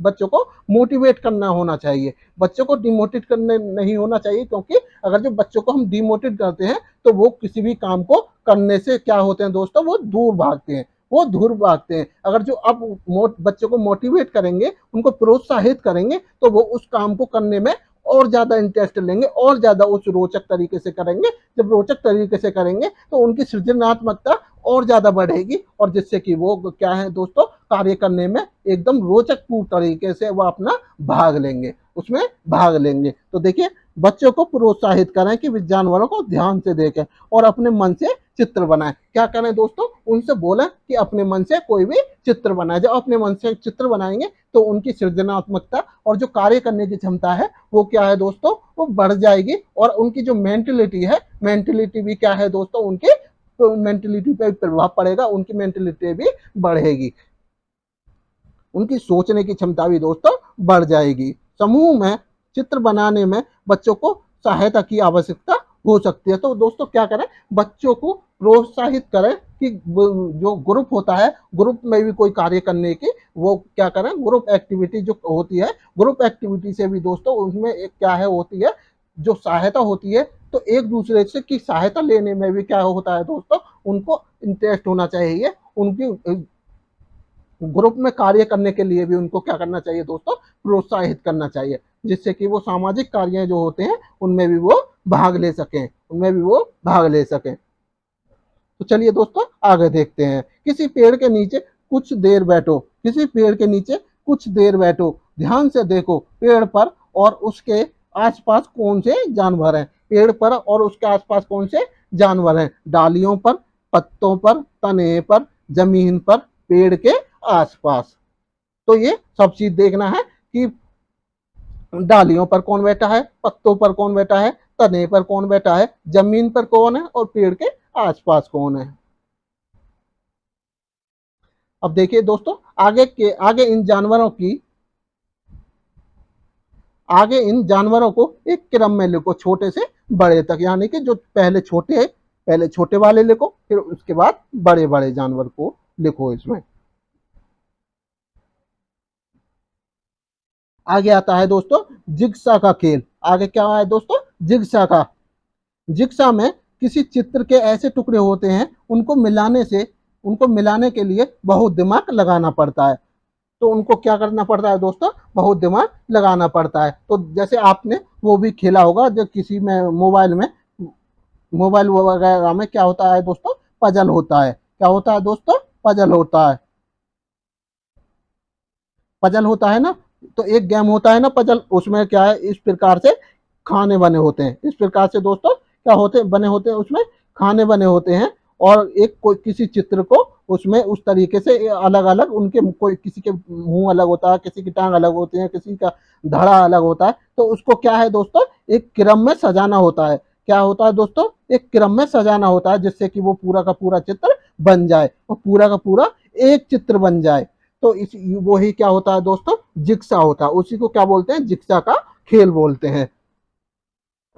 बच्चों को मोटिवेट करना होना चाहिए, बच्चों को डिमोटिवेट करने नहीं होना चाहिए। क्योंकि अगर जो बच्चों को हम डिमोटिवेट करते हैं तो वो किसी भी काम को करने से क्या होते हैं दोस्तों, वो दूर भागते हैं, वो दूर भागते हैं। अगर जो अब बच्चों को मोटिवेट करेंगे, उनको प्रोत्साहित करेंगे, तो वो उस काम को करने में और ज्यादा इंटरेस्ट लेंगे, और ज्यादा उस रोचक तरीके से करेंगे। जब रोचक तरीके से करेंगे तो उनकी सृजनात्मकता और ज्यादा बढ़ेगी, और जिससे कि वो क्या है दोस्तों, कार्य करने में एकदम रोचक पूर्ण तरीके से वो अपना भाग लेंगे, उसमें भाग लेंगे। तो देखिए बच्चों को प्रोत्साहित करें कि वे जानवरों को ध्यान से देखें और अपने मन से चित्र बनाएं। क्या करें दोस्तों, उनसे बोलें कि अपने मन से कोई भी चित्र बनाए। जब अपने मन से चित्र बनाएंगे तो उनकी सृजनात्मकता और जो कार्य करने की क्षमता है वो क्या है दोस्तों, वो बढ़ जाएगी। और उनकी जो मेंटलिटी है, मेंटलिटी भी क्या है दोस्तों, उनकी मेंटलिटी पे प्रभाव पड़ेगा, उनकी मेंटलिटी भी बढ़ेगी, उनकी सोचने की क्षमता भी दोस्तों बढ़ जाएगी। समूह में चित्र बनाने में बच्चों को सहायता की आवश्यकता हो सकती है। तो दोस्तों क्या करें, बच्चों को प्रोत्साहित करें कि जो ग्रुप होता है, ग्रुप में भी कोई कार्य करने की वो क्या करें, ग्रुप एक्टिविटी जो होती है, ग्रुप एक्टिविटी से भी दोस्तों उसमें एक क्या है होती है, जो सहायता होती है। तो एक दूसरे से की सहायता लेने में भी क्या होता है दोस्तों, उनको इंटरेस्ट होना चाहिए, उनकी ग्रुप में कार्य करने के लिए भी उनको क्या करना चाहिए दोस्तों, प्रोत्साहित करना चाहिए, जिससे कि वो सामाजिक कार्य जो होते हैं उनमें भी वो भाग ले सकें, उनमें भी वो भाग ले सकें। तो चलिए दोस्तों आगे देखते हैं। किसी पेड़ के नीचे कुछ देर बैठो, किसी पेड़ के नीचे कुछ देर बैठो, ध्यान से देखो पेड़ पर और उसके आसपास कौन से जानवर हैं, पेड़ पर और उसके आसपास कौन से जानवर हैं, डालियों पर, पत्तों पर, तने पर, जमीन पर, पेड़ के आसपास। तो ये सब चीज देखना है कि डालियों पर कौन बैठा है, पत्तों पर कौन बैठा है, तने पर कौन बैठा है, जमीन पर कौन है, और पेड़ के आसपास कौन है। अब देखिए दोस्तों आगे इन जानवरों को एक क्रम में लिखो, छोटे से बड़े तक, यानी कि जो पहले छोटे है, पहले छोटे वाले लिखो, फिर उसके बाद बड़े बड़े जानवर को लिखो। इसमें आगे आता है दोस्तों जिग्सा का खेल। आगे क्या है दोस्तों, जिग्सा का। जिग्सा में किसी चित्र के ऐसे टुकड़े होते हैं, उनको मिलाने के लिए बहुत दिमाग लगाना पड़ता है। तो उनको क्या करना पड़ता है दोस्तों, बहुत दिमाग लगाना पड़ता है। तो जैसे आपने वो भी खेला होगा, जो किसी में मोबाइल वगैरह में क्या होता है दोस्तों, पजल होता है। क्या होता है दोस्तों, पजल होता है, पजल होता है ना। तो एक गेम होता है ना पजल, उसमें क्या है, इस प्रकार से खाने बने होते हैं, इस प्रकार से दोस्तों क्या होते बने होते हैं, उसमें खाने बने होते हैं। और एक कोई किसी चित्र को उसमें उस तरीके से अलग अलग उनके, कोई किसी के मुंह अलग होता है, किसी की टांग अलग होती है, किसी का धड़ा अलग होता है। तो उसको क्या है दोस्तों, एक क्रम में सजाना होता है। क्या होता है दोस्तों, एक क्रम में सजाना होता है, जिससे कि वो पूरा का पूरा चित्र बन जाए और पूरा का पूरा एक चित्र बन जाए। तो इस वही क्या होता है दोस्तों, जिक्सा होता है। उसी को क्या बोलते हैं, जिक्सा का खेल बोलते हैं।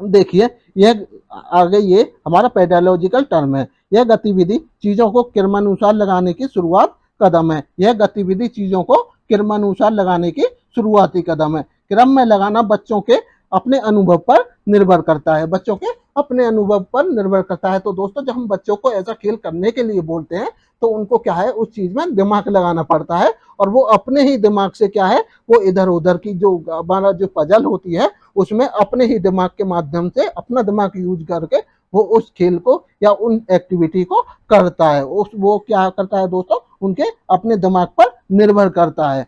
देखिए, यह आगे ये हमारा पेडालॉजिकल टर्म है। यह गतिविधि चीजों को क्रमानुसार लगाने की शुरुआत कदम है। यह गतिविधि चीजों को क्रमानुसार लगाने की शुरुआती कदम है। क्रम में लगाना बच्चों के अपने अनुभव पर निर्भर करता है, बच्चों के अपने अनुभव पर निर्भर करता है। तो दोस्तों, जब हम बच्चों को ऐसा खेल करने के लिए बोलते हैं तो उनको क्या है, उस चीज में दिमाग लगाना पड़ता है, और वो अपने ही दिमाग से क्या है, वो इधर उधर की जो हमारा जो पजल होती है उसमें अपने ही दिमाग के माध्यम से, अपना दिमाग यूज करके वो उस खेल को या उन एक्टिविटी को करता है। उस वो क्या करता है दोस्तों, उनके अपने दिमाग पर निर्भर करता है।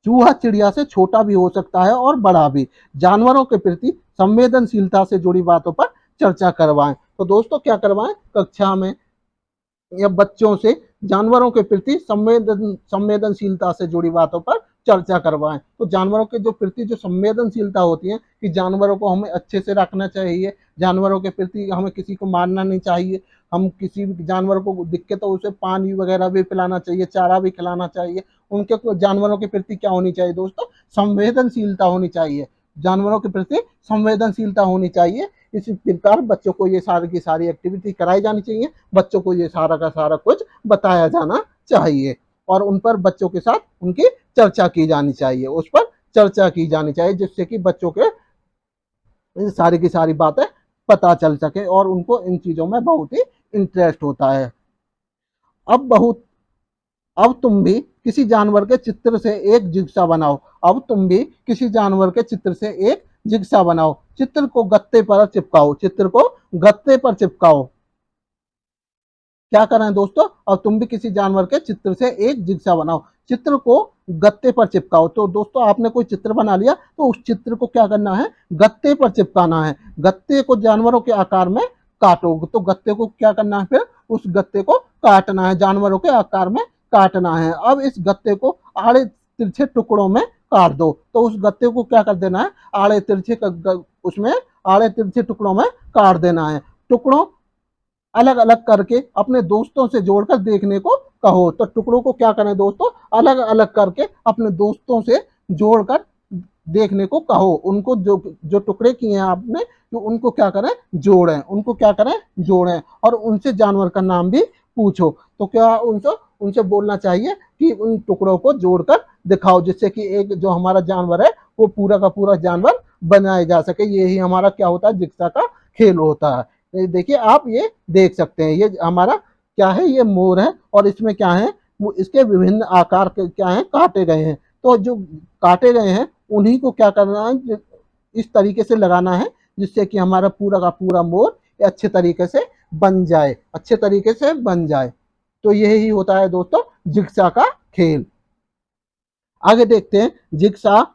चूहा चिड़िया से छोटा भी हो सकता है और बड़ा भी। जानवरों के प्रति संवेदनशीलता से जुड़ी बातों पर चर्चा करवाएं। तो दोस्तों क्या करवाएं, कक्षा में या बच्चों से जानवरों के प्रति संवेदनशीलता से जुड़ी बातों पर चर्चा करवाएं। तो जानवरों के जो प्रति जो संवेदनशीलता होती है, कि जानवरों को हमें अच्छे से रखना चाहिए, जानवरों के प्रति हमें किसी को मारना नहीं चाहिए, हम किसी भी जानवर को दिखे तो उसे पानी वगैरह भी पिलाना चाहिए, चारा भी खिलाना चाहिए। उनके जानवरों के प्रति क्या होनी चाहिए दोस्तों, संवेदनशीलता होनी चाहिए, जानवरों के प्रति संवेदनशीलता होनी चाहिए। इसी प्रकार बच्चों को ये सारी की सारी एक्टिविटी कराई जानी चाहिए, बच्चों को ये सारा का सारा कुछ बताया जाना चाहिए, और उन पर बच्चों के साथ उनकी चर्चा की जानी चाहिए, उस पर चर्चा की जानी चाहिए, जिससे कि बच्चों के सारी की सारी बातें पता चल सके और उनको इन चीजों में बहुत ही इंटरेस्ट होता है। अब बहुत अब तुम भी किसी जानवर के चित्र से एक जिग्सा बनाओ। अब तुम भी किसी जानवर के चित्र से एक जिग्सा बनाओ। चित्र को गत्ते पर चिपकाओ, चित्र को गत्ते पर चिपकाओ। क्या करना है दोस्तों, अब तुम भी किसी जानवर के चित्र से एक जिग्सा बनाओ, चित्र को गत्ते पर चिपकाओ। तो दोस्तों, आपने कोई चित्र बना लिया तो उस चित्र को क्या करना है, गत्ते पर चिपकाना है। गत्ते को जानवरों के आकार में काटो। तो गत्ते को क्या करना है, फिर उस गत्ते को काटना है, जानवरों के आकार में काटना है। अब इस गत्ते को आड़े तिरछे टुकड़ों में काट दो। तो उस गत्ते को क्या कर देना है, आड़े तिरछे उसमें आड़े तिरछे टुकड़ों में काट देना है। टुकड़ों अलग अलग करके अपने दोस्तों से जोड़कर देखने को कहो। तो टुकड़ों को क्या करें दोस्तों, अलग अलग करके अपने दोस्तों से जोड़कर देखने को कहो। उनको जो जो टुकड़े किए हैं आपने, तो उनको क्या करें, जोड़ें, उनको क्या करें, जोड़ें, और उनसे जानवर का नाम भी पूछो। तो क्या उनसे उनसे बोलना चाहिए कि उन टुकड़ों को जोड़कर दिखाओ, जिससे कि एक जो हमारा जानवर है वो पूरा का पूरा जानवर बनाया जा सके। यही हमारा क्या होता है, जिक्सा का खेल होता है। देखिए, आप ये देख सकते हैं, ये हमारा क्या है, ये मोर है, और इसमें क्या है, वो इसके विभिन्न आकार के क्या है, काटे गए हैं। तो जो काटे गए हैं उन्हीं को क्या करना है, इस तरीके से लगाना है, जिससे कि हमारा पूरा का पूरा मोर अच्छे तरीके से बन जाए, अच्छे तरीके से बन जाए। तो यही होता है दोस्तों जिक्सा का खेल। आगे देखते हैं, जिक्सा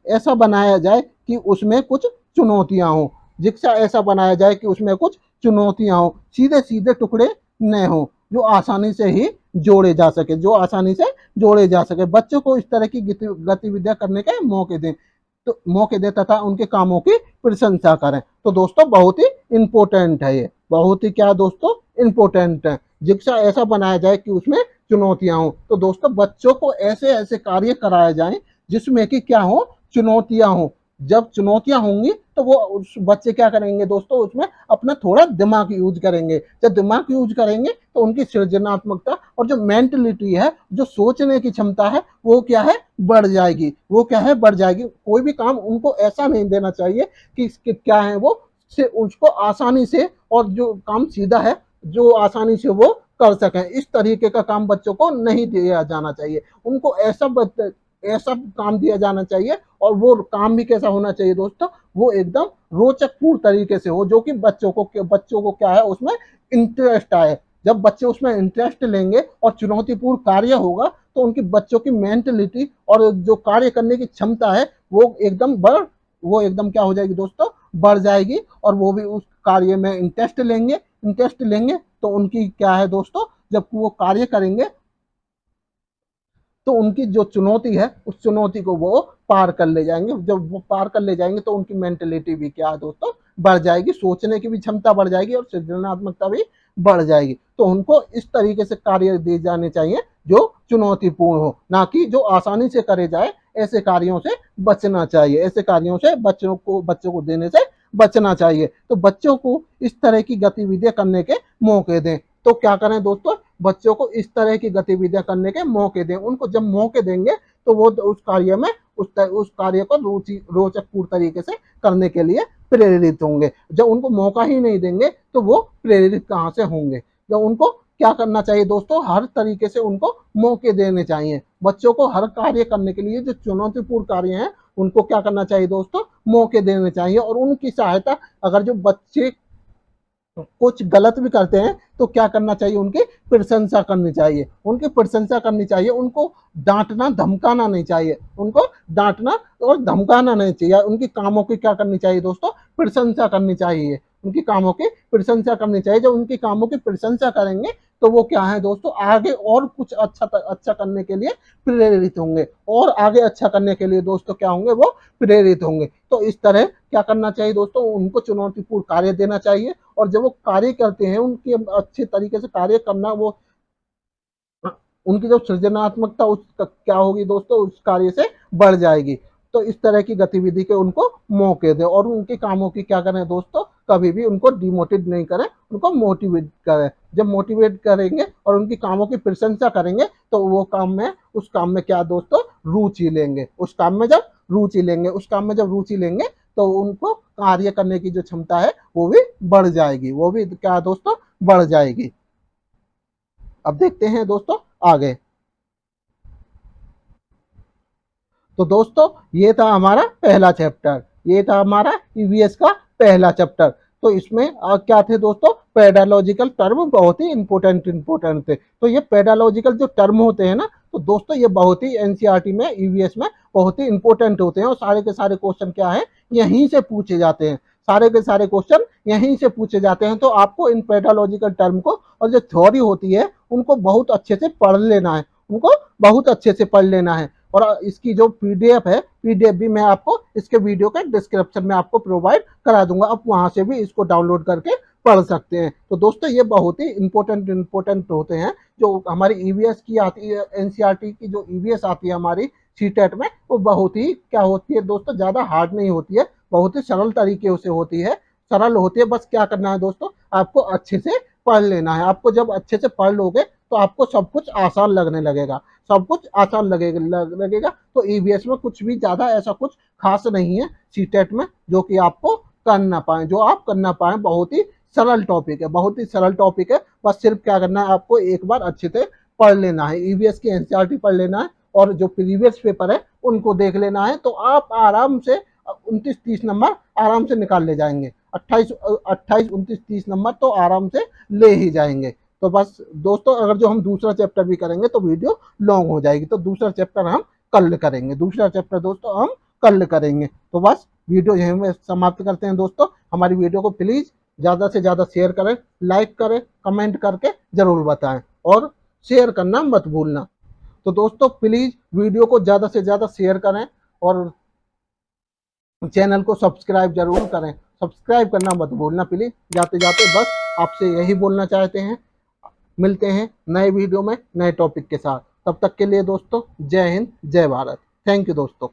ऐसा बनाया जाए कि उसमें कुछ चुनौतियां हो। जिक्सा ऐसा बनाया जाए कि उसमें कुछ चुनौतियां हो, सीधे सीधे टुकड़े न हो, जो आसानी से ही जोड़े जा सके, जो आसानी से जोड़े जा सके। बच्चों को इस तरह की गतिविधियां करने के मौके दें, तो मौके दे तथा उनके कामों की प्रशंसा करें। तो दोस्तों, बहुत ही इंपॉर्टेंट है ये, बहुत ही क्या दोस्तों, इंपॉर्टेंट है। जिक्सा ऐसा बनाया जाए कि उसमें चुनौतियां हो। तो दोस्तों, बच्चों को ऐसे ऐसे कार्य कराए जाएं जिसमें कि क्या हो, चुनौतियां हो। जब चुनौतियां होंगी तो वो उस बच्चे क्या करेंगे दोस्तों, उसमें अपना थोड़ा दिमाग यूज करेंगे। जब दिमाग यूज करेंगे तो उनकी सृजनात्मकता और जो मेंटलिटी है, जो सोचने की क्षमता है, वो क्या है, बढ़ जाएगी। वो क्या है, बढ़ जाएगी। कोई भी काम उनको ऐसा नहीं देना चाहिए कि क्या है, वो से उसको आसानी से, और जो काम सीधा है जो आसानी से वो कर सकें, इस तरीके का काम बच्चों को नहीं दिया जाना चाहिए। उनको ऐसा काम दिया जाना चाहिए, और वो काम भी कैसा होना चाहिए दोस्तों, वो एकदम रोचक पूर्ण तरीके से हो, जो कि बच्चों को क्या है, उसमें इंटरेस्ट आए। जब बच्चे उसमें इंटरेस्ट लेंगे और चुनौतीपूर्ण कार्य होगा तो उनकी बच्चों की मेंटलिटी और जो कार्य करने की क्षमता है वो एकदम क्या हो जाएगी दोस्तों, बढ़ जाएगी, और वो भी उस कार्य में इंटरेस्ट लेंगे तो उनकी क्या है दोस्तों, जब वो कार्य करेंगे तो उनकी जो चुनौती है उस चुनौती को वो पार कर ले जाएंगे। जब वो पार कर ले जाएंगे तो उनकी मेंटलिटी भी क्या है दोस्तों, बढ़ जाएगी, सोचने की भी क्षमता बढ़ जाएगी और सृजनात्मकता भी बढ़ जाएगी। तो उनको इस तरीके से कार्य दिए जाने चाहिए जो चुनौतीपूर्ण हो, ना कि जो आसानी से करे जाए। ऐसे कार्यों से बचना चाहिए, ऐसे कार्यों से बच्चों को देने से बचना चाहिए। तो बच्चों को इस तरह की गतिविधियां करने के मौके दें। तो क्या करें दोस्तों, बच्चों को इस तरह की गतिविधियां करने के मौके दें। उनको जब मौके देंगे तो वो उस कार्य में उस कार्य को रोचकपूर्ण तरीके से करने के लिए प्रेरित होंगे। जब उनको मौका ही नहीं देंगे तो वो प्रेरित कहाँ से होंगे। जब उनको क्या करना चाहिए दोस्तों, हर तरीके से उनको मौके देने चाहिए। बच्चों को हर कार्य करने के लिए जो चुनौतीपूर्ण कार्य हैं उनको क्या करना चाहिए दोस्तों, मौके देने चाहिए। और उनकी सहायता, अगर जो बच्चे कुछ गलत भी करते हैं तो क्या करना चाहिए, उनकी प्रशंसा करनी चाहिए, उनको डांटना धमकाना नहीं चाहिए, उनको डांटना और धमकाना नहीं चाहिए। उनकी कामों की क्या करनी चाहिए दोस्तों, प्रशंसा करनी चाहिए, उनकी कामों की प्रशंसा करनी चाहिए। जब उनकी कामों की प्रशंसा करेंगे तो वो क्या है दोस्तों, आगे और कुछ अच्छा करने के लिए प्रेरित होंगे, और आगे अच्छा करने के लिए दोस्तों क्या होंगे, वो प्रेरित होंगे। तो इस तरह क्या करना चाहिए दोस्तों, उनको चुनौतीपूर्ण कार्य देना चाहिए, और जब वो कार्य करते हैं उनकी अच्छे तरीके से कार्य करना, वो उनकी जो सृजनात्मकता उस क्या होगी दोस्तों, उस कार्य से बढ़ जाएगी। तो इस तरह की गतिविधि के उनको मौके दें, और उनके कामों की क्या करें दोस्तों, कभी भी उनको डिमोटिवेट नहीं करें, उनको मोटिवेट करें। जब मोटिवेट करेंगे और उनकी कामों की प्रशंसा करेंगे तो वो उस काम में क्या दोस्तों, रुचि लेंगे। उस काम में जब रुचि लेंगे तो उनको कार्य करने की जो क्षमता है वो भी बढ़ जाएगी, वो भी क्या दोस्तों, बढ़ जाएगी। अब देखते हैं दोस्तों आगे। तो दोस्तों ये था हमारा पहला चैप्टर, ये था हमारा ईवीएस का पहला चैप्टर। तो इसमें क्या थे दोस्तों, पेडालॉजिकल टर्म बहुत ही इंपॉर्टेंट थे। तो ये पेडालॉजिकल जो टर्म होते हैं ना, तो दोस्तों ये बहुत ही एनसीईआरटी में, ईवीएस में बहुत ही इंपॉर्टेंट होते हैं, और सारे के सारे क्वेश्चन क्या है, यहीं से पूछे जाते हैं, सारे के सारे क्वेश्चन यहीं से पूछे जाते हैं। तो आपको इन पेडालॉजिकल टर्म को और जो थ्योरी होती है उनको बहुत अच्छे से पढ़ लेना है, उनको बहुत अच्छे से पढ़ लेना है। और इसकी जो पीडीएफ है, पीडीएफ भी मैं आपको इसके वीडियो के डिस्क्रिप्शन में आपको प्रोवाइड करा दूंगा, आप वहां से भी इसको डाउनलोड करके पढ़ सकते हैं। तो दोस्तों ये बहुत ही इंपॉर्टेंट होते हैं। जो हमारी ईवीएस की आती है, एनसीईआरटी की जो ईवीएस आती है हमारी सीटेट में, वो बहुत ही क्या होती है दोस्तों, ज्यादा हार्ड नहीं होती है, बहुत ही सरल तरीके से होती है, सरल होती है। बस क्या करना है दोस्तों, आपको अच्छे से पढ़ लेना है। आपको जब अच्छे से पढ़ लोगे तो आपको सब कुछ आसान लगने लगेगा, सब कुछ आसान लगेगा। तो ईवीएस में कुछ भी ज्यादा ऐसा कुछ खास नहीं है सीटेट में जो कि आपको करना पाए, जो आप करना पाए। बहुत ही सरल टॉपिक है, बहुत ही सरल टॉपिक है। बस सिर्फ क्या करना है, आपको एक बार अच्छे से पढ़ लेना है, ईवीएस की एनसीईआरटी पढ़ लेना है, और जो प्रीवियस पेपर है उनको देख लेना है। तो आप आराम से 29-30 नंबर आराम से निकाल ले जाएंगे, 28-29-30 नंबर तो आराम से ले ही जाएंगे। तो बस दोस्तों, अगर जो हम दूसरा चैप्टर भी करेंगे तो वीडियो लॉन्ग हो जाएगी, तो दूसरा चैप्टर हम कल करेंगे, दूसरा चैप्टर दोस्तों हम कल करेंगे। तो बस वीडियो यहीं में समाप्त करते हैं दोस्तों। हमारी वीडियो को प्लीज ज्यादा से ज्यादा शेयर करें, लाइक करें, कमेंट करके जरूर बताएं, और शेयर करना मत भूलना। तो दोस्तों प्लीज वीडियो को ज्यादा से ज्यादा शेयर करें, और चैनल को सब्सक्राइब जरूर करें, सब्सक्राइब करना मत भूलना प्लीज। जाते जाते बस आपसे यही बोलना चाहते हैं। मिलते हैं नए वीडियो में नए टॉपिक के साथ, तब तक के लिए दोस्तों जय हिंद, जय भारत। थैंक यू दोस्तों।